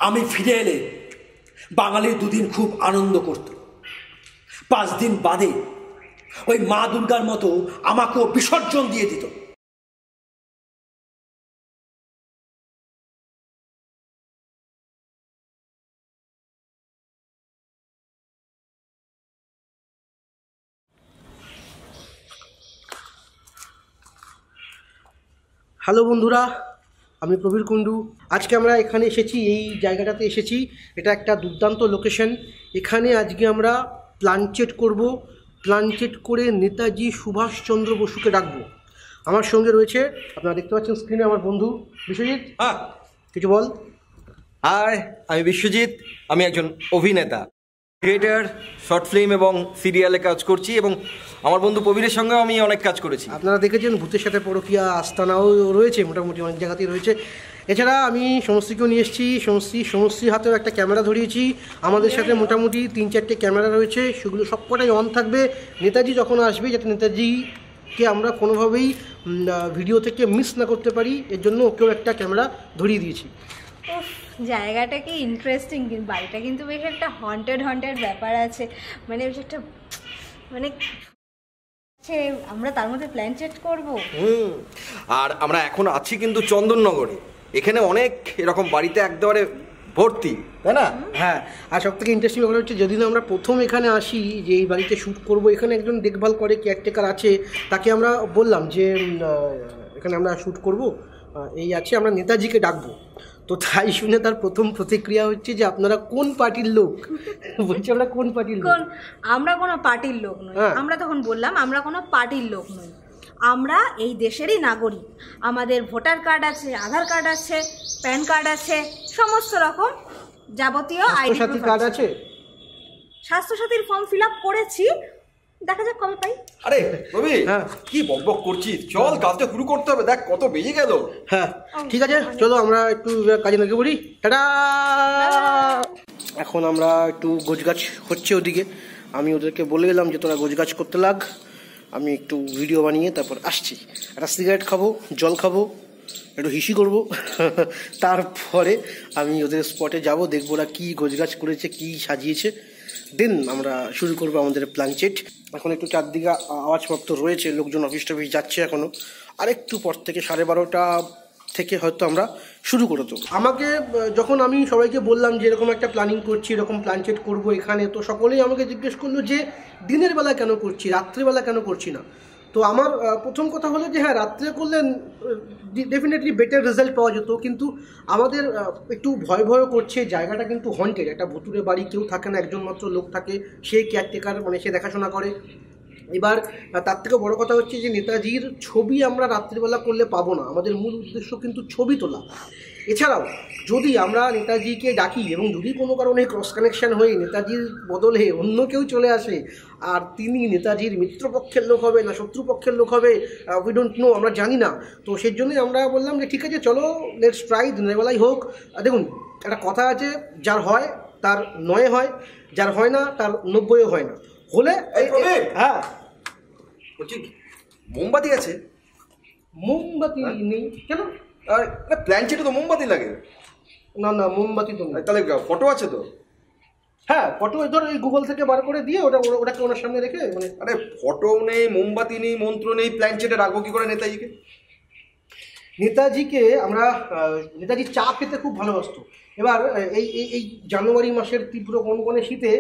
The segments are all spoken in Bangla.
আমি ফিরে এলে বাঙালি দুদিন খুব আনন্দ করত, 5 দিন বাদে ওই মা দুর্গার মতো আমাকেও বিসর্জন দিয়ে দিত। হ্যালো বন্ধুরা, আমি প্রবীর কুণ্ডু। আজকে আমরা এখানে এসেছি, এই জায়গাটাতে এসেছি। এটা একটা দুর্দান্ত লোকেশন। এখানে আজকে আমরা প্লানচেট করব। প্লানচেট করে নেতাজি সুভাষচন্দ্র বসুকে ডাকবো। আমার সঙ্গে রয়েছে, আপনারা দেখতে পাচ্ছেন স্ক্রিনে, আমার বন্ধু বিশ্বজিৎ। হ্যাঁ, কিছু বল। হাই, আমি বিশ্বজিৎ। আমি একজন অভিনেতা, থিয়েটার, শর্ট ফিল্ম এবং সিরিয়ালে কাজ করছি, এবং আমার বন্ধু প্রবীরের সঙ্গেও আমি অনেক কাজ করেছি। আপনারা দেখেছেন ভূতের সাথে পরকীয়া আস্তানাও রয়েছে, মোটামুটি অনেক জায়গাতেই রয়েছে। এছাড়া আমি সমষ্টিকেও নিয়ে এসেছি। সমষ্টির হাতেও একটা ক্যামেরা ধরিয়েছি। আমাদের সাথে মোটামুটি 3-4টে ক্যামেরা রয়েছে, সেগুলো সবকটাই অন থাকবে। নেতাজি যখন আসবে, যাতে নেতাজিকে আমরা কোনোভাবেই ভিডিও থেকে মিস না করতে পারি, এর জন্য ওকেও একটা ক্যামেরা ধরিয়ে দিয়েছি। জায়গাটা কি ইন্টারেস্টিং, কিন্তু বাড়িটা কিন্তু বেশ একটা হন্টেড ব্যাপার আছে। মানে বেশ একটা মানে আমরা তার মধ্যে প্ল্যান চেট করবো। আর আমরা এখন আছি কিন্তু চন্দননগরে। এখানে অনেক এরকম বাড়িতে একবারে ভর্তি, তাই না? হ্যাঁ, আর সব থেকে ইন্টারেস্টিং ব্যাপার হচ্ছে, যেদিন আমরা প্রথম এখানে আসি, যে এই বাড়িতে শ্যুট করবো, এখানে একজন দেখভাল করে, কেয়ারটেকার আছে। তাকে আমরা বললাম যে এখানে আমরা শ্যুট করব, এই আছে, আমরা নেতাজিকে ডাকবো। তো তাই শুনে তার প্রথম প্রতিক্রিয়া হচ্ছে যে আপনারা কোন পার্টির লোক? বলছি আমরা কোন পার্টির লোক? আমরা কোনো পার্টির লোক নই। আমরা তখন বললাম আমরা কোনো পার্টির লোক নই, আমরা এই দেশেরই নাগরিক। আমাদের ভোটার কার্ড আছে, আধার কার্ড আছে, প্যান কার্ড আছে, সমস্ত রকম যাবতীয় আইডি কার্ড আছে। স্বাস্থ্যসাথীর ফর্ম ফিল আপ করেছি, দেখা যাক কবে পাই। আরে রবি, কি বকবক করছিস? চল, কাজটা শুরু করতে হবে। দেখ কত বেজে গেল। হ্যাঁ ঠিক আছে, চলো আমরা একটু কাজে লেগে পড়ি। টাটা। এখন আমরা একটু গোছগাছ হচ্ছে ওদিকে। আমি ওদেরকে বলে এলাম যে তোরা গোছগাছ করতে লাগ, আমি একটু ভিডিও বানিয়ে তারপর আসছি। একটা সিগারেট খাবো, জল খাবো, একটু হিসি করবো, তারপরে আমি ওদের স্পটে যাব, দেখবো ওরা কী গোছগাছ করেছে, কী সাজিয়েছে। দেন আমরা শুরু করবো আমাদের প্ল্যানচেট। এখন একটু চারদিকে আওয়াজপত্র রয়েছে, লোকজন অফিস টফিস যাচ্ছে এখনও। আরেকটু পর থেকে 12:30 থেকে হয়তো আমরা শুরু করে দেবো। আমাকে যখন আমি সবাইকে বললাম যে এরকম একটা প্ল্যানিং করছি, এরকম প্ল্যানচেট করবো এখানে, তো সকলেই আমাকে জিজ্ঞেস করলো যে দিনের বেলা কেন করছি, রাত্রিবেলা কেন করছি না। তো আমার প্রথম কথা হলো যে হ্যাঁ, রাত্রে করলে ডেফিনেটলি বেটার রেজাল্ট পাওয়া যেত, কিন্তু আমাদের একটু ভয় করছে। জায়গাটা কিন্তু হন্টেড, একটা ভুতুরে বাড়ি, কেউ থাকে না, একজন মাত্র লোক থাকে, সে কেয়ারটেকার, মানে সে দেখাশোনা করে। এবার তার থেকে বড় কথা হচ্ছে যে নেতাজির ছবি আমরা রাত্রিবেলা করলে পাবো না। আমাদের মূল উদ্দেশ্য কিন্তু ছবি তোলা। এছাড়াও যদি আমরা নেতাজিকে ডাকি এবং যদি কোনো কারণে ক্রস কানেকশান হয়ে নেতাজির বদলে অন্য কেউ চলে আসে, আর তিনি নেতাজির মিত্রপক্ষের লোক হবে না শত্রুপক্ষের লোক হবে, উই ডোন্ট নো, আমরা জানি না। তো সেই জন্যই আমরা বললাম যে ঠিক আছে, চলো লেটস ট্রাই, দিনের বেলায় হোক। দেখুন, একটা কথা আছে, যার হয় তার 9 হয়, যার হয় না তার 90 হয় না। হলে হ্যাঁ বলছি, মোমবাতি আছে? মোমবাতি নেই কেন? প্ল্যানচেটে তো মোমবাতি লাগে। না না, মোমবাতি তো নেই। তাহলে ফটো আছে তো? হ্যাঁ, ফটো ধর এই গুগল থেকে বার করে দিয়ে ওটাকে ওনার সামনে রেখে, মানে আরে ফটো নেই, মোমবাতি নেই, মন্ত্র নেই, প্ল্যানচেটে রাখবো কি করে নেতাজিকে? নেতাজি চা খেতে খুব ভালোবাসতো। এবার এই জানুয়ারি মাসের তীব্র গনগনে শীতে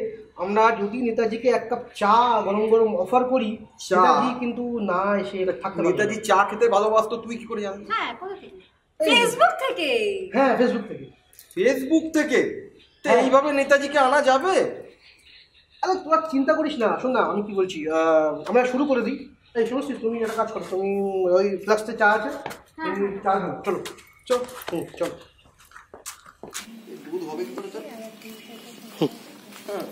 আমরা যদি নেতাজিকে 1 কাপ চা গরম গরম অফার করি, নেতাজি কিন্তু না এসে থাকতে পারবে। নেতাজি চা খেতে ভালোবাসতো, তুই কি করে জানিস? হ্যাঁ, কোথা থেকে? ফেসবুক থেকে। হ্যাঁ, ফেসবুক থেকে। ফেসবুক থেকে? তো এইভাবে নেতাজিকে আনা যাবে? আরে তোরা চিন্তা করিস না, শোন না আমি কি বলছি, আমরা শুরু করে দিই। এই শুনছিস, তুমি একটা কাজ করো, তুমি ওই ফ্লাক্সে চা আছে, চা খাও, চলো চলো চলো। দুধ হবে কি করে? হ্যাঁ,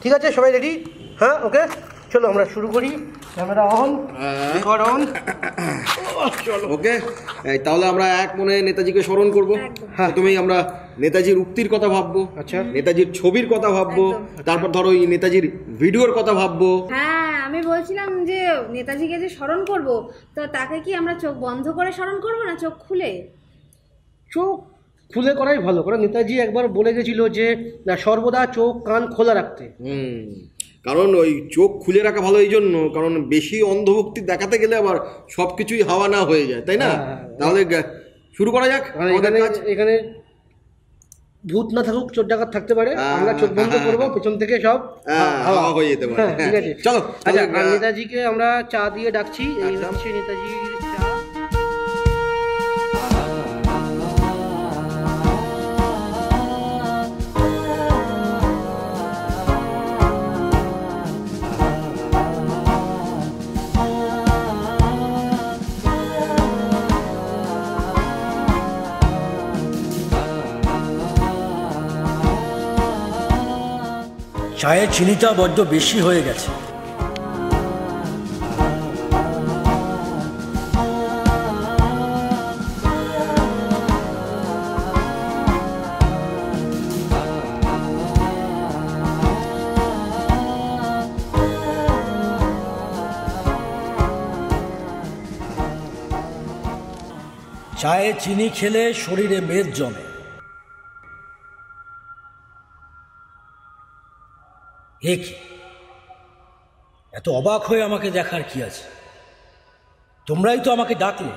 ঠিক আছে, সবাই রেডি? হ্যাঁ, ওকে, চলো আমরা শুরু করি। Camera on, record on. Okay, তাহলে আমরা এক মনে নেতাজিকে স্মরণ করবো। প্রথমেই আমরা নেতাজির উক্তির কথা ভাববো, আচ্ছা, নেতাজির ছবির কথা ভাববো, তারপর ধরো ওই নেতাজির ভিডিওর কথা ভাববো। হ্যাঁ, আমি বলছিলাম যে নেতাজিকে যে স্মরণ করব, তো তাকে কি আমরা চোখ বন্ধ করে স্মরণ করব না চোখ খুলে? চোখ খুলে করাই ভালো, কারণ নেতাজি একবার বলে গেছিল যে না, সর্বদা চোখ কান খোলা রাখতে। কারণ ওই চোখ খুলে রাখা ভালো এই জন্য, কারণ বেশি অন্ধভক্তি দেখাতে গেলে আবার সবকিছুই হাওয়া না হয়ে যায়, তাই না? তাহলে শুরু করা যাক। এখানে ভূত না থাকুক, চোর ডাকাত থাকতে পারে, আমরা চোখ বন্ধ করবো, পেছন থেকে সব হাওয়া হয়ে যেতে পারে। ঠিক আছে, চলো। আচ্ছা, নেতাজিকে আমরা চা দিয়ে ডাকছি। এই হচ্ছে নেতাজির চা। চায়ে চিনিটা বড্ড বেশি হয়ে গেছে। চায়ে চিনি খেলে শরীরে মেদ জমে। এ কি, এত অবাক হয়ে আমাকে দেখার কি আছে? তোমরাই তো আমাকে ডাকলে।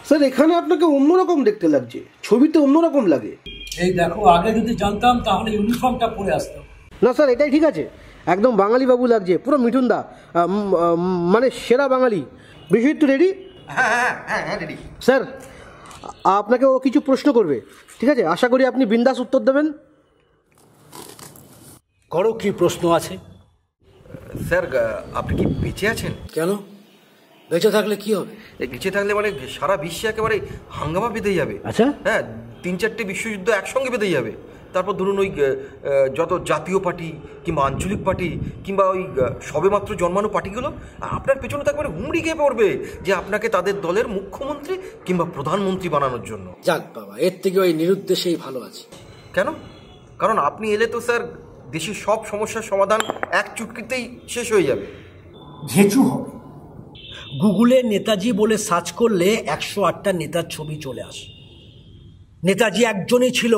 স্যার, এখানে আপনাকে অন্যরকম দেখতে লাগছে, ছবিতে অন্যরকম লাগে। এই দেখো, আগে যদি জানতাম তাহলে ইউনিফর্মটা পরে আসতাম। না স্যার, এটাই ঠিক আছে, একদম বাঙালি বাবু লাগছে, পুরো মিঠুনদা, মানে সেরা বাঙালি। বিশ্বজিৎ, তুই রেডি? হ্যাঁ, রেডি। স্যার, আপনাকে ও কিছু প্রশ্ন করবে, ঠিক আছে? আশা করি আপনি বিন্দাস উত্তর দেবেন। করো, কি প্রশ্ন আছে? স্যার, আপনি কি বেঁচে আছেন? কেন, বেঁচে থাকলে কি হবে? বেঁচে থাকলে মানে সারা বিশ্বে একেবারে হাঙ্গামা বেঁধে যাবে। আচ্ছা, হ্যাঁ, 3-4টে বিশ্বযুদ্ধ একসঙ্গে বেঁধে যাবে। তারপর ধরুন ওই যত জাতীয় পার্টি কিংবা আঞ্চলিক পার্টি কিংবা ওই সবেমাত্র জন্মানো পার্টিগুলো আপনার পেছনে তো একবারে হুমড়ি খেয়ে পড়বে যে আপনাকে তাদের দলের মুখ্যমন্ত্রী কিংবা প্রধানমন্ত্রী বানানোর জন্য। যাক বাবা, এর থেকে ওই নিরুদ্দেশেই ভালো আছে। কেন? কারণ আপনি এলে তো স্যার দেশের সব সমস্যার সমাধান এক চুটকিতেই শেষ হয়ে যাবে। ঘেঁচু হবে। গুগলে নেতাজি বলে সার্চ করলে 108টা নেতার ছবি চলে আসে। নেতাজি একজনই ছিল,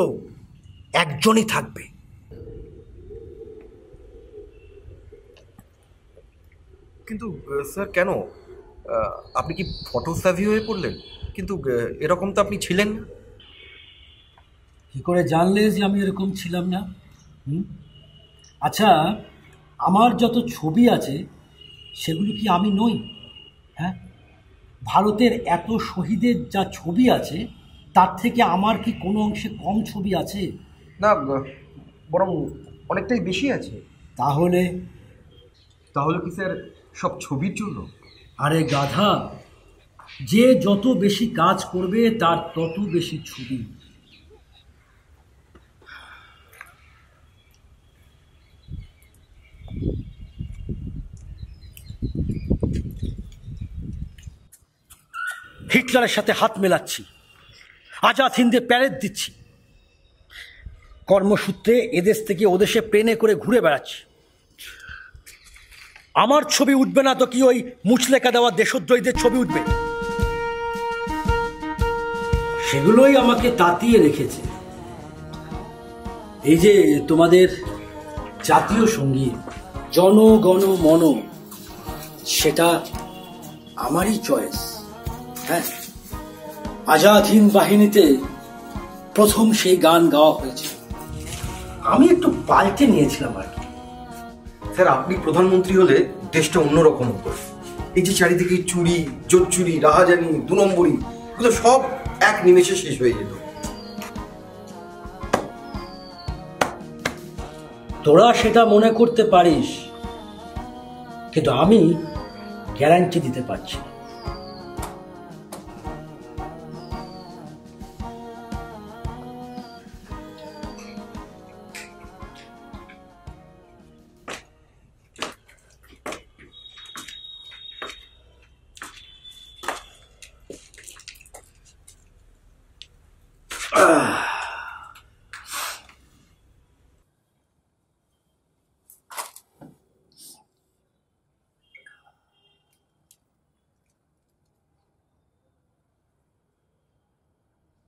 একজনই থাকবে। কিন্তু স্যার কেন? আপনি কি ফটো সাভি হয়ে পড়লেন? কিন্তু এরকম তো আপনি ছিলেন না। কি করে জানলে যে আমি এরকম ছিলাম না? আচ্ছা, আমার যত ছবি আছে সেগুলো কি আমি নই? হ্যাঁ, ভারতের এত শহীদের যা ছবি আছে তার থেকে আমার কি কোনো অংশে কম ছবি আছে? না, বরং অনেকটাই বেশি আছে। তাহলে কি স্যার সব ছবির জন্য? আরে গাধা, যে যত বেশি কাজ করবে তার তত বেশি ছবি। হিটলারের সাথে হাত মেলাচ্ছি, আজাদ হিন্দে প্যারেড দিচ্ছি, কর্মসূত্রে এদেশ থেকে ওদেশে প্লেনে করে ঘুরে বেড়াচ্ছি। আমার ছবি উঠবে না তো কি ওই মুচলেকা দেওয়া দেশদ্রোহীদের ছবি উঠবে? সেগুলোই আমাকে তাতিয়ে রেখেছে। এই যে তোমাদের জাতীয় সঙ্গীত জন গণ মন, সেটা আমারই চয়েস। হ্যাঁ, আজাদ হিন্দ বাহিনীতে প্রথম সেই গান গাওয়া হয়েছে, আমি একটু পাল্টে নিয়েছিলাম আর কি। স্যার, আপনি প্রধানমন্ত্রী হলে দেশটা অন্যরকম হতো। এই যে চারিদিকে চুরি, জোচ্চুরি, রাহাজানি, 2 নম্বরি, এগুলো সব এক নিমেষে শেষ হয়ে যেত। তোরা সেটা মনে করতে পারিস, কিন্তু আমি গ্যারান্টি দিতে পারছি।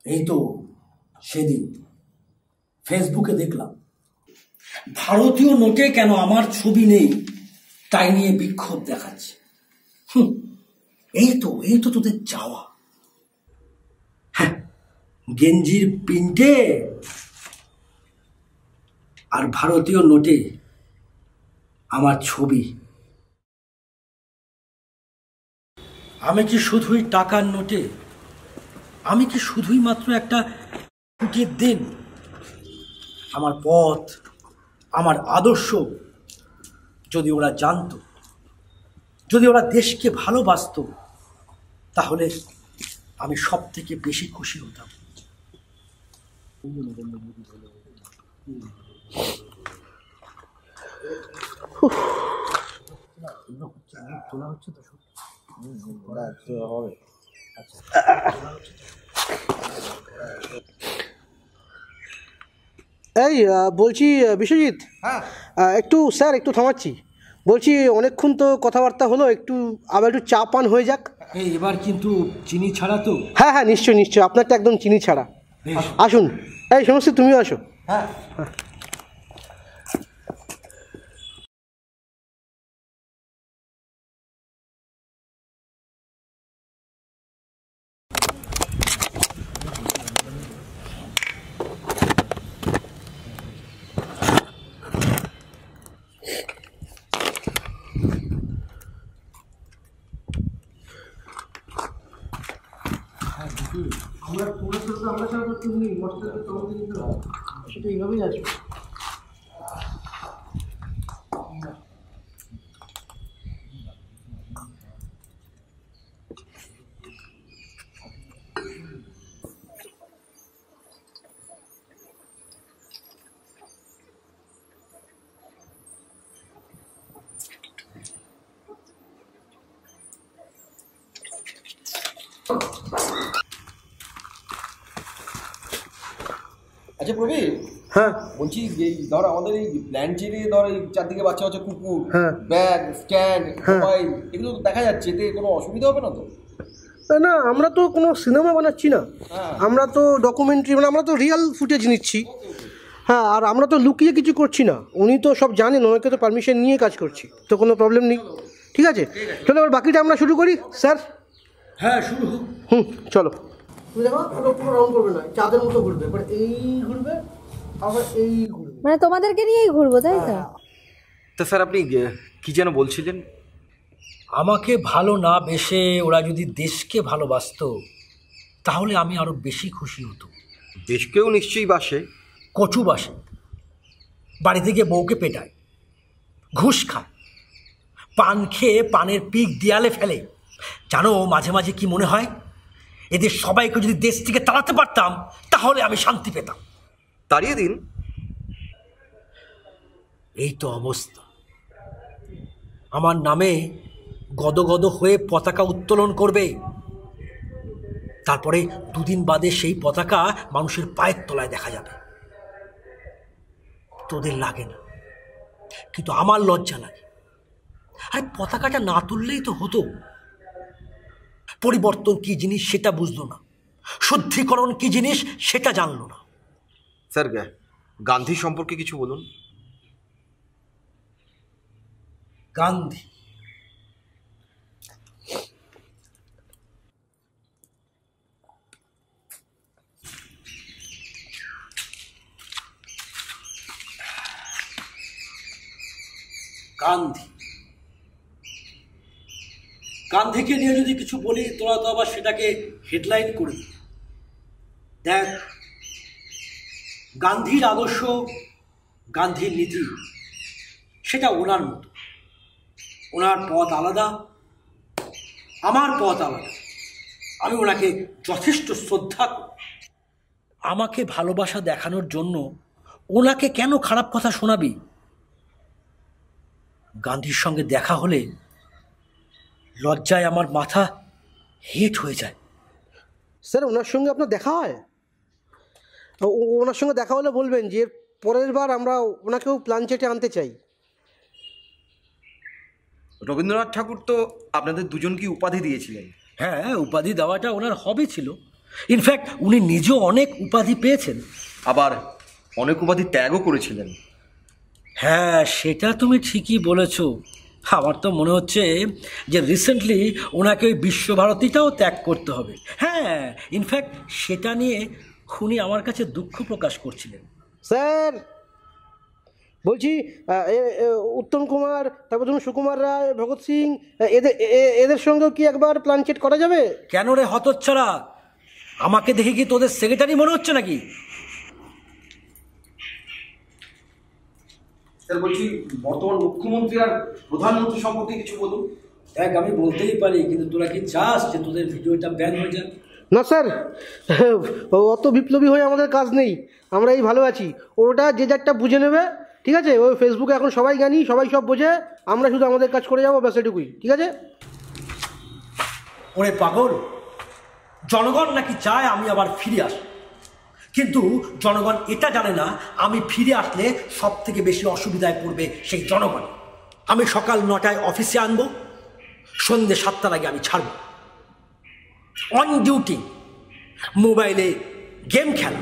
এই তো সেদিন ফেসবুকে দেখলাম ভারতীয় নোটে কেন আমার ছবি নেই তাই নিয়ে বিক্ষোভ দেখাচ্ছে। এই তো তোদের চাওয়া। হ্যাঁ, গেঞ্জির প্রিন্টে আর ভারতীয় নোটে আমার ছবি। আমি কি শুধুই টাকার নোটে? আমি কি শুধুই মাত্র একটা ছুটির দিন? আমার পথ, আমার আদর্শ যদি ওরা জানতো, যদি ওরা দেশকে ভালোবাসতো, তাহলে আমি সব থেকে বেশি খুশি হতাম। এই বলছি বিশ্বজিৎ, হ্যাঁ একটু স্যার একটু থামাচ্ছি। বলছি অনেকক্ষণ তো কথাবার্তা হলো, আবার একটু চা পান হয়ে যাক। এবার কিন্তু চিনি ছাড়া তো? হ্যাঁ হ্যাঁ, নিশ্চয়ই নিশ্চয়ই, আপনারটা একদম চিনি ছাড়া। আসুন, এই সমস্ত তুমিও আসো। হ্যাঁ সেটা এইভাবেই আসবে। আচ্ছা প্রবীর, হ্যাঁ বলছি এই ধর আমাদের এই প্ল্যান ছেড়ে ধর এই চারদিকে বাচ্চা বাচ্চা কুকুর, হ্যাঁ। ব্যাগ, স্ট্যান্ড, হ্যাঁ। মোবাইল, এগুলো তো দেখা যাচ্ছে, এতে কোনো অসুবিধা হবে না তো? না, আমরা তো কোনো সিনেমা বানাচ্ছি না, হ্যাঁ। আমরা তো ডকুমেন্টারি, মানে আমরা তো রিয়েল ফুটেজ নিচ্ছি। হ্যাঁ, আর আমরা তো লুকিয়ে কিছু করছি না, উনি তো সব জানেন, ওনাকে তো পারমিশন নিয়ে কাজ করছি, তো কোনো প্রবলেম নেই। ঠিক আছে, চলো এবার বাকিটা আমরা শুরু করি স্যার। হ্যাঁ, শুরু হোক। চলো। তুমি দেখো পুরো পুরো রাউন্ড করবে না, চাঁদের মতো ঘুরবে, এবার এই ঘুরবে, আবার এই ঘুরবে, মানে তোমাদেরকে নিয়েই ঘুরবো, তাই তো? তা স্যার আপনি কি যেন বলছিলেন? আমাকে ভালো না বেসে ওরা যদি দেশকে ভালোবাসতো তাহলে আমি আরো বেশি খুশি হতো। দেশকেও নিশ্চয়ই বাসে। কচু বাসে, বাড়ি থেকে বউকে পেটায়, ঘুষ খায়, পান খেয়ে পানের পিক দেয়ালে ফেলে। জানো মাঝে মাঝে কি মনে হয়, এদের সবাইকে যদি দেশ থেকে তাড়াতে পারতাম তাহলে আমি শান্তি পেতাম। তাড়িয়ে দিন। এই তো অবস্থা। আমার নামে গদগদ হয়ে পতাকা উত্তোলন করবে, তারপরে দুদিন বাদে সেই পতাকা মানুষের পায়ের তলায় দেখা যাবে। তোদের লাগে না, কিন্তু আমার লজ্জা লাগে। আরে পতাকাটা না তুললেই তো হতো। পরিবর্তন কি জিনিস সেটা বুঝলো না, শুদ্ধিকরণ কি জিনিস সেটা জানলো না। স্যার গান্ধী সম্পর্কে কিছু বলুন। গান্ধী, গান্ধী, গান্ধীকে নিয়ে যদি কিছু বলি তোরা তো আবার সেটাকে হেডলাইন করে দিবি। দেখ, গান্ধীর আদর্শ, গান্ধীর নীতি সেটা ওনার মতো, ওনার পথ আলাদা, আমার পথ আলাদা। আমি ওনাকে যথেষ্ট শ্রদ্ধা করি। আমাকে ভালোবাসা দেখানোর জন্য ওনাকে কেন খারাপ কথা শোনাবি? গান্ধীর সঙ্গে দেখা হলে লজ্জায় আমার মাথা হেট হয়ে যায়। স্যার ওনার সঙ্গে আপনার দেখা হয়? ওনার সঙ্গে দেখা হলে বলবেন যে পরের বার আমরা ওনাকেও প্ল্যানচেটে আনতে চাই। রবীন্দ্রনাথ ঠাকুর তো আপনাদের দুজনকে উপাধি দিয়েছিলেন। হ্যাঁ, উপাধি দেওয়াটা ওনার হবি ছিল, ইনফ্যাক্ট উনি নিজেও অনেক উপাধি পেয়েছেন, আবার অনেক উপাধি ত্যাগও করেছিলেন। হ্যাঁ, সেটা তুমি ঠিকই বলেছ। আমার তো মনে হচ্ছে যে রিসেন্টলি ওনাকে ওই বিশ্বভারতীটাও ত্যাগ করতে হবে। হ্যাঁ, ইনফ্যাক্ট সেটা নিয়ে উনি আমার কাছে দুঃখ প্রকাশ করছিলেন। স্যার বলছি উত্তম কুমার, তারপর ধরুন সুকুমার রায়, ভগৎ সিং, এদের সঙ্গেও কি একবার প্ল্যানচেট করা যাবে? কেন রে হতচ্ছাড়া, আমাকে দেখে কি তোদের সেক্রেটারি মনে হচ্ছে নাকি? স্যার বলছি, বর্তমান মুখ্যমন্ত্রী আর প্রধানমন্ত্রী সম্পর্কে কিছু বলুন। দেখ, আমি বলতেই পারি, কিন্তু তোরা কি চাস যে তোদের ভিডিওটা ব্যান হয়ে যাক? না স্যার, অত বিপ্লবী হয়ে আমাদের কাজ নেই, আমরা এই ভালো আছি। ওটা যে যারটা বুঝে নেবে, ঠিক আছে? ওই ফেসবুকে এখন সবাই জানি, সবাই সব বোঝে, আমরা শুধু আমাদের কাজ করে যাবো, ব্যাস এটুকুই, ঠিক আছে? ওরে পাগল, জনগণ নাকি চায় আমি আবার ফিরে আসি, কিন্তু জনগণ এটা জানে না আমি ফিরে আসলে সব থেকে বেশি অসুবিধায় পড়বে সেই জনগণ। আমি সকাল 9টায় অফিসে আনবো, সন্ধ্যে 7টার আগে আমি ছাড়ব। অন ডিউটি মোবাইলে গেম খেলা,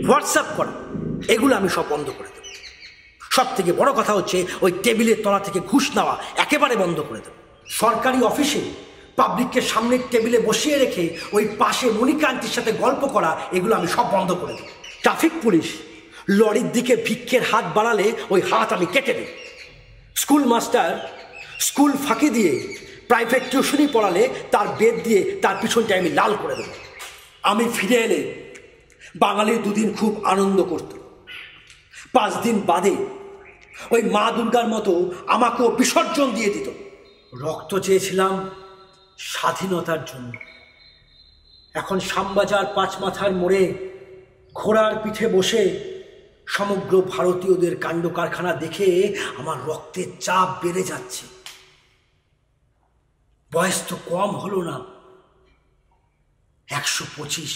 হোয়াটসঅ্যাপ করা, এগুলো আমি সব বন্ধ করে দেব। সব থেকে বড় কথা হচ্ছে ওই টেবিলের তলা থেকে ঘুষ নেওয়া একেবারে বন্ধ করে দেব। সরকারি অফিসে পাবলিককে সামনের টেবিলে বসিয়ে রেখে ওই পাশে মণিকান্তির সাথে গল্প করা, এগুলো আমি সব বন্ধ করে দেব। ট্রাফিক পুলিশ লরির দিকে ভিক্ষের হাত বাড়ালে ওই হাত আমি কেটে দেব। স্কুল মাস্টার স্কুল ফাঁকি দিয়ে প্রাইভেট টিউশনি পড়ালে তার বেদ দিয়ে তার পিছনটায় আমি লাল করে দেব। আমি ফিরে এলে বাঙালি দুদিন খুব আনন্দ করত, 5 দিন বাদে ওই মা দুর্গার মতো আমাকেও বিসর্জন দিয়ে দিত। রক্ত চেয়েছিলাম স্বাধীনতার জন্য, এখন শ্যামবাজার 5 মাথার মোড়ে ঘোড়ার পিঠে বসে সমগ্র ভারতীয়দের কাণ্ড কারখানা দেখে আমার রক্তের চাপ বেড়ে যাচ্ছে। বয়স তো কম হলো না, 125।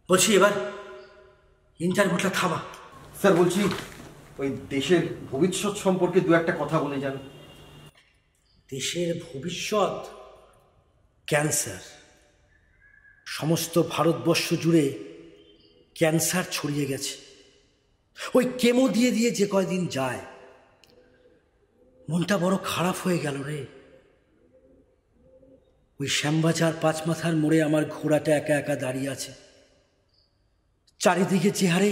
বলছি এবার ইন্টারভিউটা থামা। স্যার বলছি, ওই দেশের ভবিষ্যৎ সম্পর্কে দু একটা কথা বলে যান। দেশের ভবিষ্যৎ ক্যান্সার। সমস্ত ভারতবর্ষ জুড়ে ক্যান্সার ছড়িয়ে গেছে। ওই কেমো দিয়ে দিয়ে যে কয়দিন যায়, মনটা বড় খারাপ হয়ে গেল রে। ওই শ্যামবাজার 5 মাথার মোড়ে আমার ঘোড়াটা একা একা দাঁড়িয়ে আছে। চারিদিকে যে হারে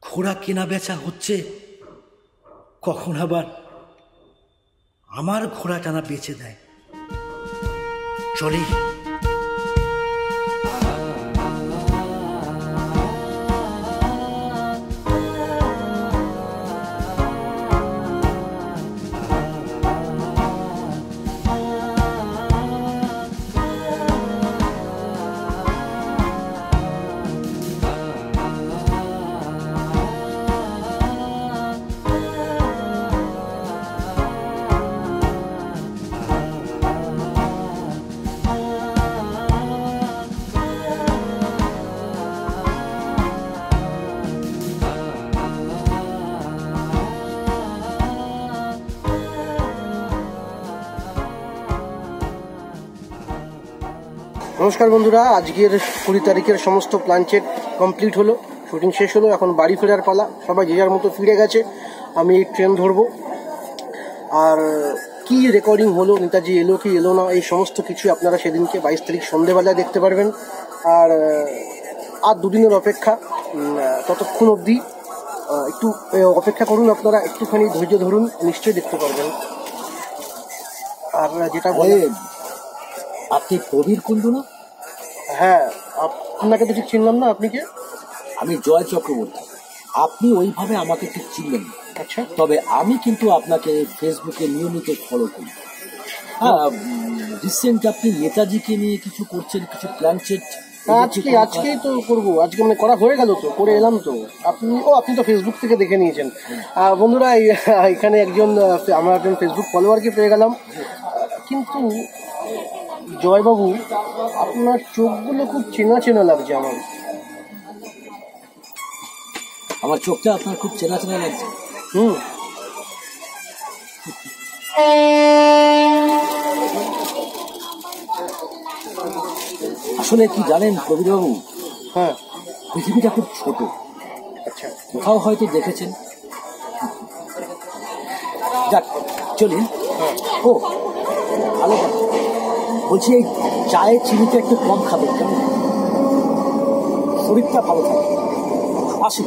ঘোড়া কেনা বেচা হচ্ছে, কখন আবার আমার ঘোড়া টানা বেচে দেয়। চলি। নমস্কার বন্ধুরা, আজকের 20 তারিখের সমস্ত প্ল্যানচেট কমপ্লিট হলো, শুটিং শেষ হলো, এখন বাড়ি ফেরার পালা। সবাই যে যার মতো ফিরে গেছে, আমি ট্রেন ধরবো। আর কি রেকর্ডিং হলো, নেতাজি এলো কি এলো না, এই সমস্ত কিছু আপনারা সেদিনকে 22 তারিখ সন্ধেবেলায় দেখতে পারবেন। আর 2 দিনের অপেক্ষা, ততক্ষণ অবধি একটু অপেক্ষা করুন, আপনারা একটুখানি ধৈর্য ধরুন, নিশ্চয়ই দেখতে পারবেন। আর যেটা বলে, আপনি কবির কুণ্ডু না? হ্যাঁ, আপনাকে তো ঠিক চিনলাম না। আপনি কে? আমি জয় চক্রবর্তী। আপনি ওইভাবে আমাকে ঠিক চিনলেন না। আচ্ছা, তবে আমি কিন্তু আপনাকে ফেসবুকে নিয়মিত ফলো করি। হ্যাঁ, রিসেন্ট আপনি নেতাজিকে নিয়ে কিছু করছেন, কিছু প্ল্যানচেট। আজকেই তো করবো, আজকে মানে করা হয়ে গেল, তো করে এলাম তো। আপনি তো ফেসবুক থেকে দেখে নিয়েছেন। বন্ধুরা, এখানে আমার একজন ফেসবুক ফলোয়ারকে পেয়ে গেলাম। কিন্তু জয়বাবু, আপনার চোখগুলো খুব চেনা চেনা লাগছে আমার চোখটা আপনার খুব চেনা চেনা লাগছে। আসলে কি জানেন প্রবীরবাবু, হ্যাঁ, পৃথিবীটা খুব ছোট। আচ্ছা, কোথাও হয়তো দেখেছেন। যাক চলুন। ও ভালো কথা, বলছি এই চায়ের চিনিটা একটু কম খাবেন, কেমন? শরীরটা ভালো থাকে। আসুন।